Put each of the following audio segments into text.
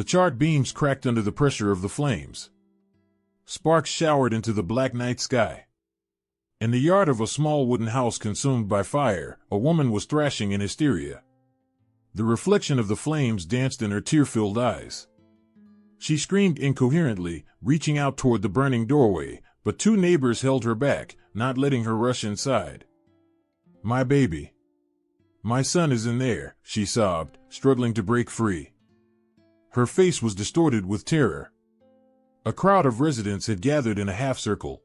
The charred beams cracked under the pressure of the flames. Sparks showered into the black night sky. In the yard of a small wooden house consumed by fire, a woman was thrashing in hysteria. The reflection of the flames danced in her tear-filled eyes. She screamed incoherently, reaching out toward the burning doorway, but two neighbors held her back, not letting her rush inside. "My baby. My son is in there," she sobbed, struggling to break free. Her face was distorted with terror. A crowd of residents had gathered in a half-circle.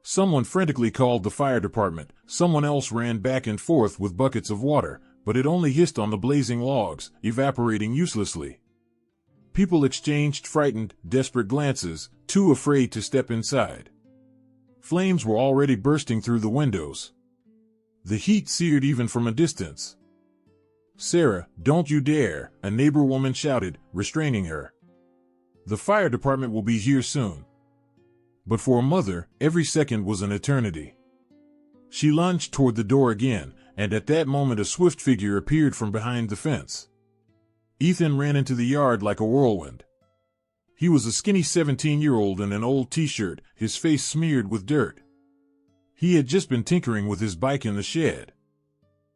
Someone frantically called the fire department, someone else ran back and forth with buckets of water, but it only hissed on the blazing logs, evaporating uselessly. People exchanged frightened, desperate glances, too afraid to step inside. Flames were already bursting through the windows. The heat seared even from a distance. "Sarah, don't you dare," a neighbor woman shouted, restraining her. "The fire department will be here soon." But for a mother, every second was an eternity. She lunged toward the door again, and at that moment a swift figure appeared from behind the fence. Ethan ran into the yard like a whirlwind. He was a skinny 17-year-old in an old t-shirt, his face smeared with dirt. He had just been tinkering with his bike in the shed.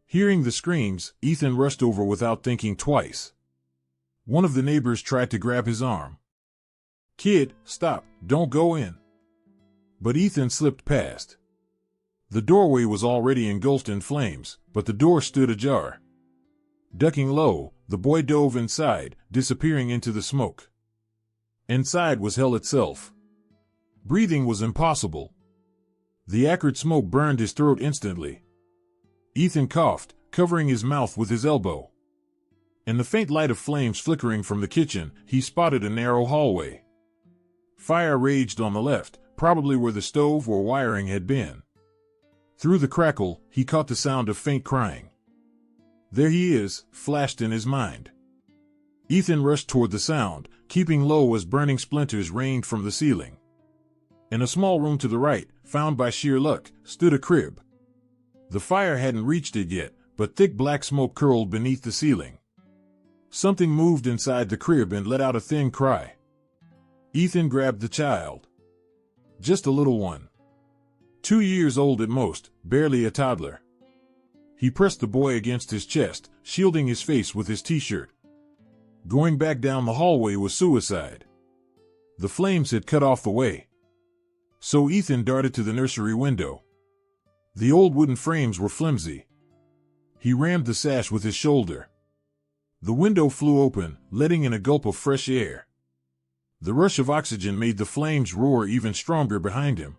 Hearing the screams, Ethan rushed over without thinking twice. One of the neighbors tried to grab his arm. "Kid, stop, don't go in." But Ethan slipped past. The doorway was already engulfed in flames, but the door stood ajar. Ducking low, the boy dove inside, disappearing into the smoke. Inside was hell itself. Breathing was impossible. The acrid smoke burned his throat instantly. Ethan coughed, covering his mouth with his elbow. In the faint light of flames flickering from the kitchen, he spotted a narrow hallway. Fire raged on the left, probably where the stove or wiring had been. Through the crackle, he caught the sound of faint crying. "There he is," flashed in his mind. Ethan rushed toward the sound, keeping low as burning splinters rained from the ceiling. In a small room to the right, found by sheer luck, stood a crib. The fire hadn't reached it yet, but thick black smoke curled beneath the ceiling. Something moved inside the crib and let out a thin cry. Ethan grabbed the child. Just a little one. 2 years old at most, barely a toddler. He pressed the boy against his chest, shielding his face with his t-shirt. Going back down the hallway was suicide. The flames had cut off the way. So Ethan darted to the nursery window. The old wooden frames were flimsy. He rammed the sash with his shoulder. The window flew open, letting in a gulp of fresh air. The rush of oxygen made the flames roar even stronger behind him.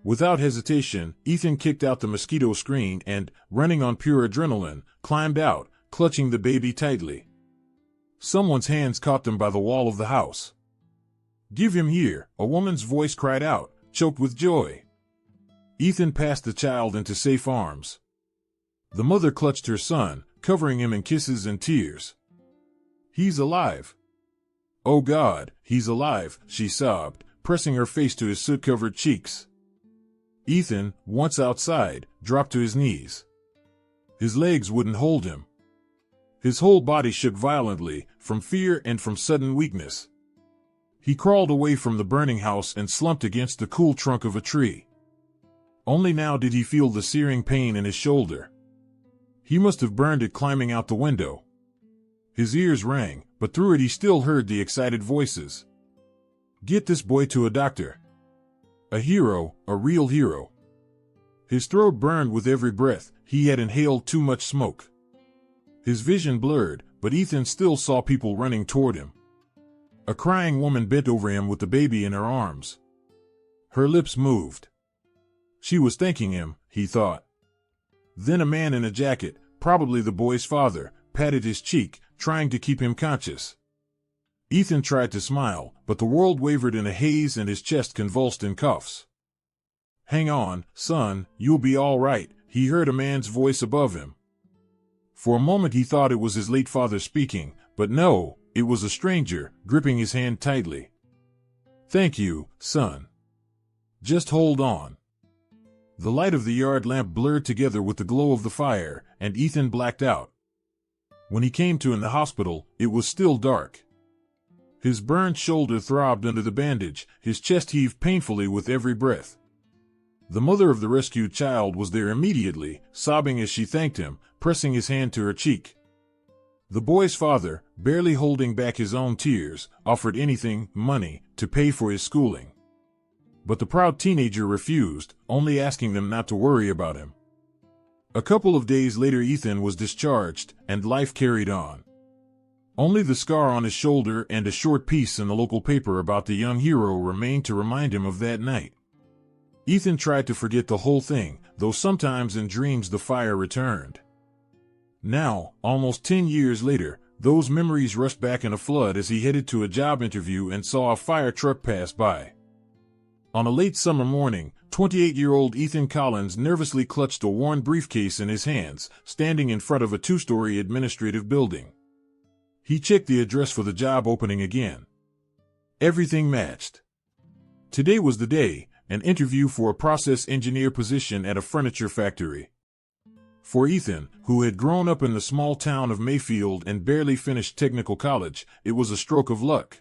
Without hesitation, Ethan kicked out the mosquito screen and, running on pure adrenaline, climbed out, clutching the baby tightly. Someone's hands caught them by the wall of the house. "Give him here," a woman's voice cried out, choked with joy. Ethan passed the child into safe arms. The mother clutched her son, covering him in kisses and tears. "He's alive. Oh God, he's alive," she sobbed, pressing her face to his soot-covered cheeks. Ethan, once outside, dropped to his knees. His legs wouldn't hold him. His whole body shook violently, from fear and from sudden weakness. He crawled away from the burning house and slumped against the cool trunk of a tree. Only now did he feel the searing pain in his shoulder. He must have burned it climbing out the window. His ears rang, but through it he still heard the excited voices. "Get this boy to a doctor. A hero, a real hero." His throat burned with every breath. He had inhaled too much smoke. His vision blurred, but Ethan still saw people running toward him. A crying woman bent over him with the baby in her arms. Her lips moved. She was thanking him, he thought. Then a man in a jacket, probably the boy's father, patted his cheek, trying to keep him conscious. Ethan tried to smile, but the world wavered in a haze and his chest convulsed in coughs. "Hang on, son, you'll be all right," he heard a man's voice above him. For a moment he thought it was his late father speaking, but no, it was a stranger, gripping his hand tightly. "Thank you, son. Just hold on." The light of the yard lamp blurred together with the glow of the fire, and Ethan blacked out. When he came to in the hospital, it was still dark. His burned shoulder throbbed under the bandage, his chest heaved painfully with every breath. The mother of the rescued child was there immediately, sobbing as she thanked him, pressing his hand to her cheek. The boy's father, barely holding back his own tears, offered anything, money, to pay for his schooling. But the proud teenager refused, only asking them not to worry about him. A couple of days later Ethan was discharged, and life carried on. Only the scar on his shoulder and a short piece in the local paper about the young hero remained to remind him of that night. Ethan tried to forget the whole thing, though sometimes in dreams the fire returned. Now, almost 10 years later, those memories rushed back in a flood as he headed to a job interview and saw a fire truck pass by. On a late summer morning, 28-year-old Ethan Collins nervously clutched a worn briefcase in his hands, standing in front of a 2-story administrative building. He checked the address for the job opening again. Everything matched. Today was the day, an interview for a process engineer position at a furniture factory. For Ethan, who had grown up in the small town of Mayfield and barely finished technical college, it was a stroke of luck.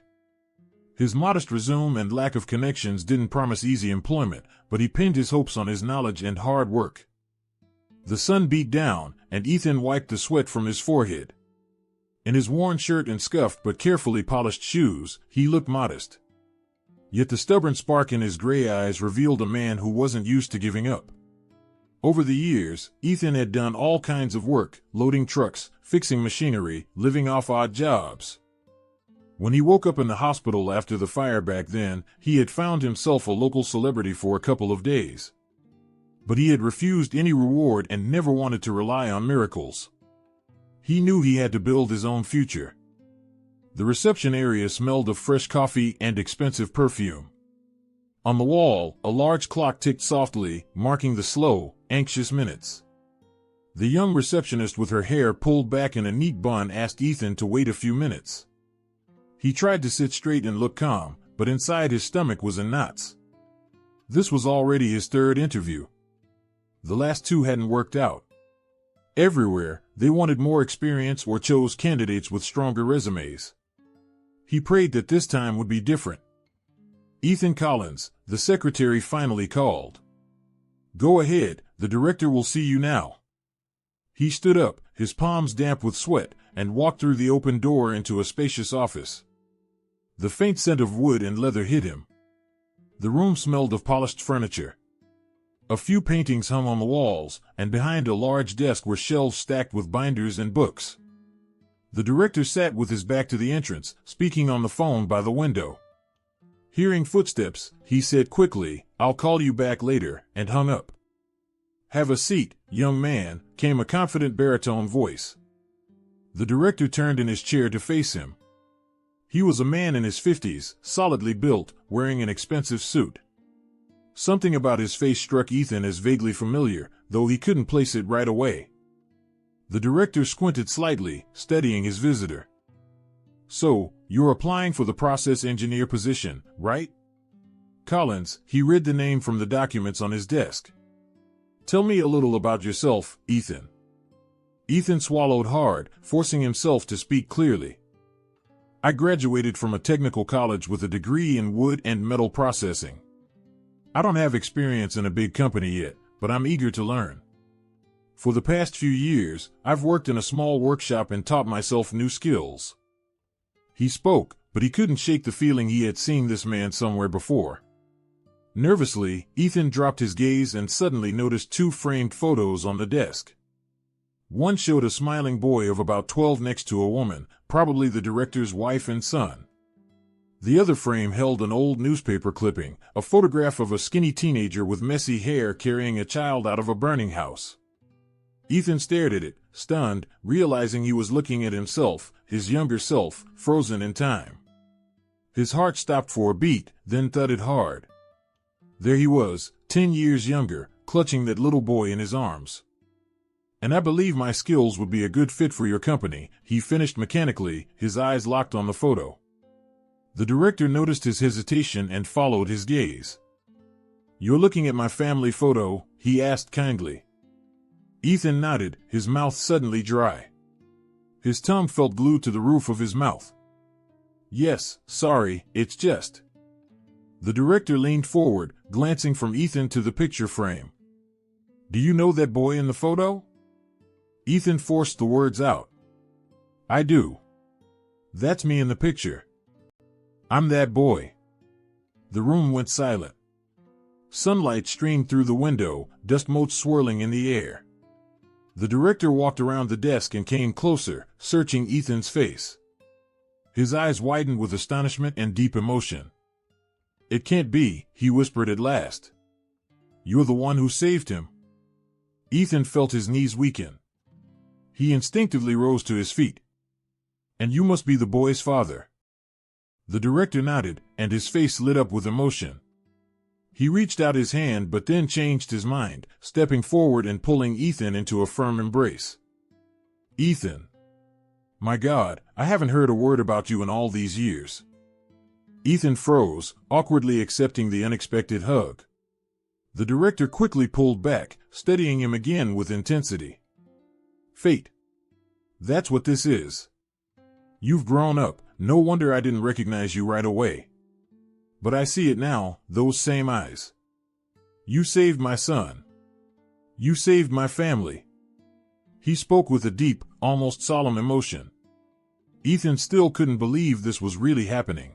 His modest resume and lack of connections didn't promise easy employment, but he pinned his hopes on his knowledge and hard work. The sun beat down, and Ethan wiped the sweat from his forehead. In his worn shirt and scuffed but carefully polished shoes, he looked modest. Yet the stubborn spark in his gray eyes revealed a man who wasn't used to giving up. Over the years, Ethan had done all kinds of work, loading trucks, fixing machinery, living off odd jobs. When he woke up in the hospital after the fire back then, he had found himself a local celebrity for a couple of days. But he had refused any reward and never wanted to rely on miracles. He knew he had to build his own future. The reception area smelled of fresh coffee and expensive perfume. On the wall, a large clock ticked softly, marking the slow, anxious minutes. The young receptionist with her hair pulled back in a neat bun asked Ethan to wait a few minutes. He tried to sit straight and look calm, but inside his stomach was in knots. This was already his third interview. The last two hadn't worked out. Everywhere, they wanted more experience or chose candidates with stronger resumes. He prayed that this time would be different. Ethan Collins, the secretary, finally called. "Go ahead, the director will see you now." He stood up, his palms damp with sweat, and walked through the open door into a spacious office. The faint scent of wood and leather hit him. The room smelled of polished furniture. A few paintings hung on the walls, and behind a large desk were shelves stacked with binders and books. The director sat with his back to the entrance, speaking on the phone by the window. Hearing footsteps, he said quickly, "I'll call you back later," and hung up. "Have a seat, young man," came a confident baritone voice. The director turned in his chair to face him. He was a man in his 50s, solidly built, wearing an expensive suit. Something about his face struck Ethan as vaguely familiar, though he couldn't place it right away. The director squinted slightly, studying his visitor. "So, you're applying for the process engineer position, right?" Collins, he read the name from the documents on his desk. "Tell me a little about yourself, Ethan." Ethan swallowed hard, forcing himself to speak clearly. "I graduated from a technical college with a degree in wood and metal processing. I don't have experience in a big company yet, but I'm eager to learn. For the past few years, I've worked in a small workshop and taught myself new skills." He spoke, but he couldn't shake the feeling he had seen this man somewhere before. Nervously, Ethan dropped his gaze and suddenly noticed two framed photos on the desk. One showed a smiling boy of about 12 next to a woman, probably the director's wife and son. The other frame held an old newspaper clipping, a photograph of a skinny teenager with messy hair carrying a child out of a burning house. Ethan stared at it, stunned, realizing he was looking at himself, his younger self, frozen in time. His heart stopped for a beat, then thudded hard. There he was, 10 years younger, clutching that little boy in his arms. "And I believe my skills would be a good fit for your company," he finished mechanically, his eyes locked on the photo. The director noticed his hesitation and followed his gaze. "You're looking at my family photo?" he asked kindly. Ethan nodded, his mouth suddenly dry. His tongue felt glued to the roof of his mouth. Yes, sorry, it's just. The director leaned forward, glancing from Ethan to the picture frame. Do you know that boy in the photo? Ethan forced the words out. I do. That's me in the picture. I'm that boy. The room went silent. Sunlight streamed through the window, dust motes swirling in the air. The director walked around the desk and came closer, searching Ethan's face. His eyes widened with astonishment and deep emotion. It can't be, he whispered at last. You're the one who saved him. Ethan felt his knees weaken. He instinctively rose to his feet. And you must be the boy's father. The director nodded, and his face lit up with emotion. He reached out his hand but then changed his mind, stepping forward and pulling Ethan into a firm embrace. Ethan. My God, I haven't heard a word about you in all these years. Ethan froze, awkwardly accepting the unexpected hug. The director quickly pulled back, steadying him again with intensity. Fate. That's what this is. You've grown up, no wonder I didn't recognize you right away. But I see it now, those same eyes. You saved my son. You saved my family. He spoke with a deep, almost solemn emotion. Ethan still couldn't believe this was really happening.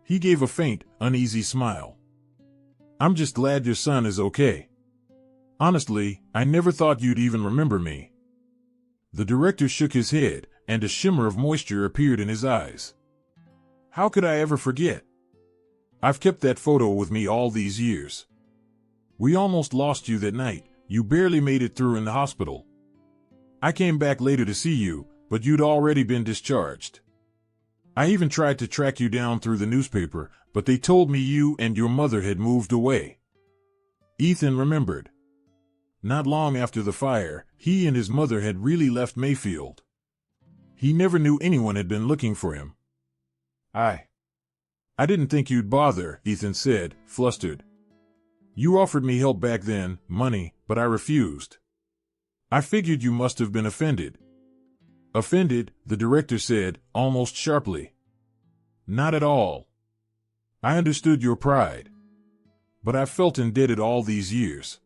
He gave a faint, uneasy smile. I'm just glad your son is okay. Honestly, I never thought you'd even remember me. The director shook his head, and a shimmer of moisture appeared in his eyes. How could I ever forget? I've kept that photo with me all these years. We almost lost you that night. You barely made it through in the hospital. I came back later to see you, but you'd already been discharged. I even tried to track you down through the newspaper, but they told me you and your mother had moved away. Ethan remembered. Not long after the fire, he and his mother had really left Mayfield. He never knew anyone had been looking for him. I didn't think you'd bother, Ethan said, flustered. You offered me help back then, money, but I refused. I figured you must have been offended. Offended, the director said, almost sharply. Not at all. I understood your pride. But I've felt indebted all these years.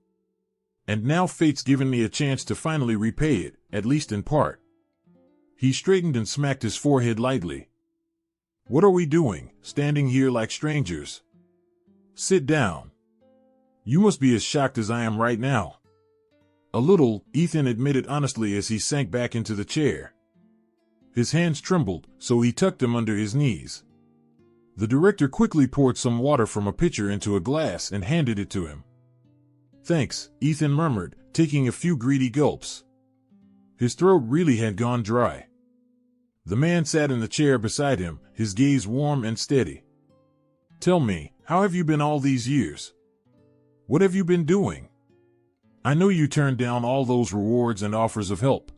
And now fate's given me a chance to finally repay it, at least in part. He straightened and smacked his forehead lightly. What are we doing, standing here like strangers? Sit down. You must be as shocked as I am right now. A little, Ethan admitted honestly as he sank back into the chair. His hands trembled, so he tucked them under his knees. The director quickly poured some water from a pitcher into a glass and handed it to him. Thanks, Ethan murmured, taking a few greedy gulps. His throat really had gone dry. The man sat in the chair beside him, his gaze warm and steady. Tell me, how have you been all these years? What have you been doing? I know you turned down all those rewards and offers of help.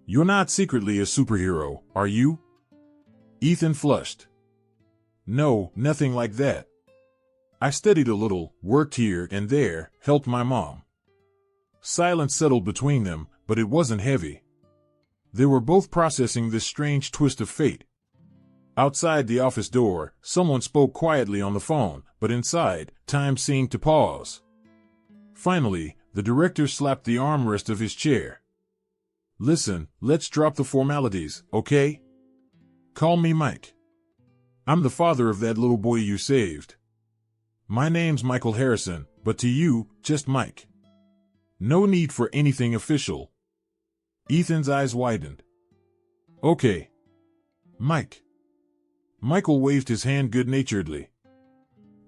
You're not secretly a superhero, are you? Ethan flushed. No, nothing like that. I studied a little, worked here and there, helped my mom. Silence settled between them, but it wasn't heavy. They were both processing this strange twist of fate. Outside the office door, someone spoke quietly on the phone, but inside, time seemed to pause. Finally, the director slapped the armrest of his chair. Listen, let's drop the formalities, okay? Call me Mike. I'm the father of that little boy you saved. My name's Michael Harrison, but to you, just Mike. No need for anything official. Ethan's eyes widened. Okay. Mike. Michael waved his hand good-naturedly.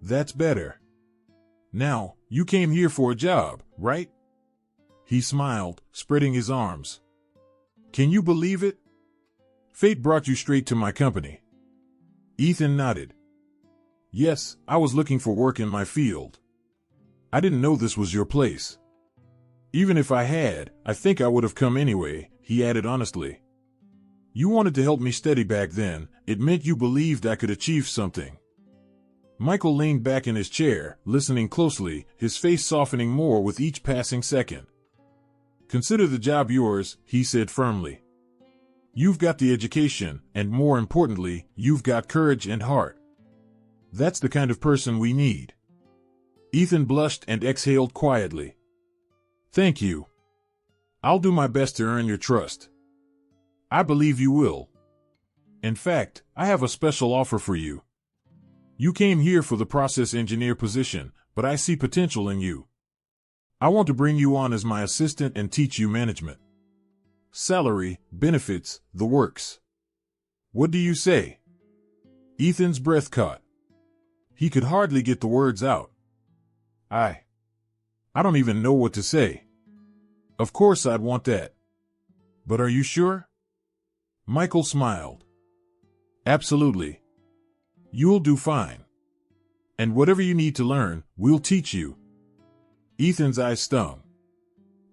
That's better. Now, you came here for a job, right? He smiled, spreading his arms. Can you believe it? Fate brought you straight to my company. Ethan nodded. Yes, I was looking for work in my field. I didn't know this was your place. Even if I had, I think I would have come anyway, he added honestly. You wanted to help me study back then, it meant you believed I could achieve something. Michael leaned back in his chair, listening closely, his face softening more with each passing second. Consider the job yours, he said firmly. You've got the education, and more importantly, you've got courage and heart. That's the kind of person we need. Ethan blushed and exhaled quietly. Thank you. I'll do my best to earn your trust. I believe you will. In fact, I have a special offer for you. You came here for the process engineer position, but I see potential in you. I want to bring you on as my assistant and teach you management. Salary, benefits, the works. What do you say? Ethan's breath caught. He could hardly get the words out. I don't even know what to say. Of course I'd want that. But are you sure? Michael smiled. Absolutely. You'll do fine. And whatever you need to learn, we'll teach you. Ethan's eyes stung.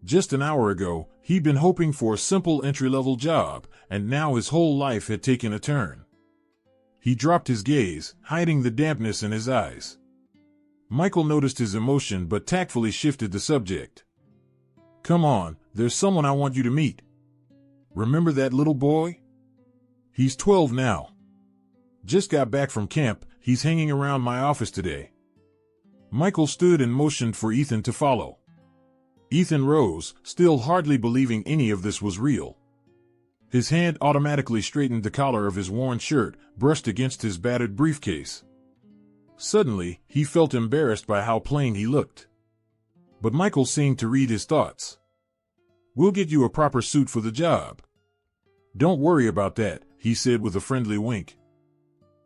Just an hour ago, he'd been hoping for a simple entry-level job, and now his whole life had taken a turn. He dropped his gaze, hiding the dampness in his eyes. Michael noticed his emotion but tactfully shifted the subject. Come on, there's someone I want you to meet. Remember that little boy? He's 12 now. Just got back from camp, he's hanging around my office today. Michael stood and motioned for Ethan to follow. Ethan rose, still hardly believing any of this was real. His hand automatically straightened the collar of his worn shirt, brushed against his battered briefcase. Suddenly, he felt embarrassed by how plain he looked. But Michael seemed to read his thoughts. We'll get you a proper suit for the job. Don't worry about that, he said with a friendly wink.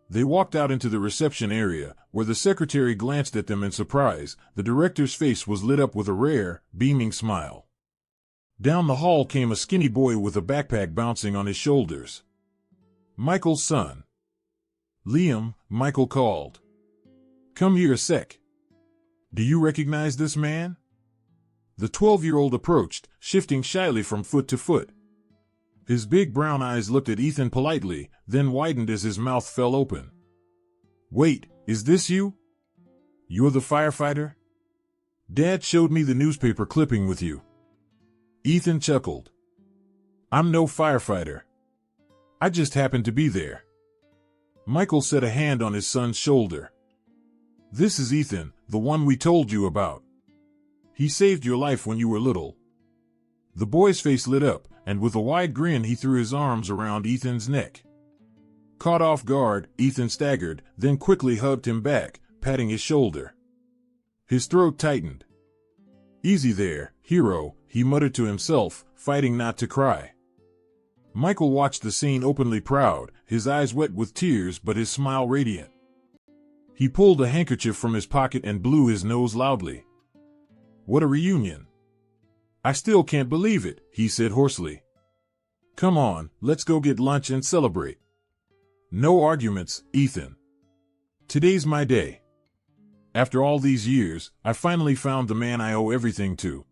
They walked out into the reception area, where the secretary glanced at them in surprise. The director's face was lit up with a rare, beaming smile. Down the hall came a skinny boy with a backpack bouncing on his shoulders. Michael's son. Liam, Michael called. Come here a sec. Do you recognize this man? The 12-year-old approached, shifting shyly from foot to foot. His big brown eyes looked at Ethan politely, then widened as his mouth fell open. Wait, is this you? You're the firefighter? Dad showed me the newspaper clipping with you. Ethan chuckled. I'm no firefighter. I just happened to be there. Michael set a hand on his son's shoulder. This is Ethan, the one we told you about. He saved your life when you were little. The boy's face lit up, and with a wide grin he threw his arms around Ethan's neck. Caught off guard, Ethan staggered, then quickly hugged him back, patting his shoulder. His throat tightened. Easy there, hero, he muttered to himself, fighting not to cry. Michael watched the scene openly proud, his eyes wet with tears but his smile radiant. He pulled a handkerchief from his pocket and blew his nose loudly. What a reunion. I still can't believe it, he said hoarsely. Come on, let's go get lunch and celebrate. No arguments, Ethan. Today's my day. After all these years, I finally found the man I owe everything to.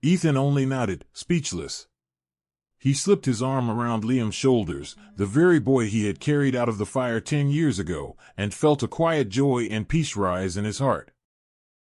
Ethan only nodded, speechless. He slipped his arm around Liam's shoulders, the very boy he had carried out of the fire 10 years ago, and felt a quiet joy and peace rise in his heart.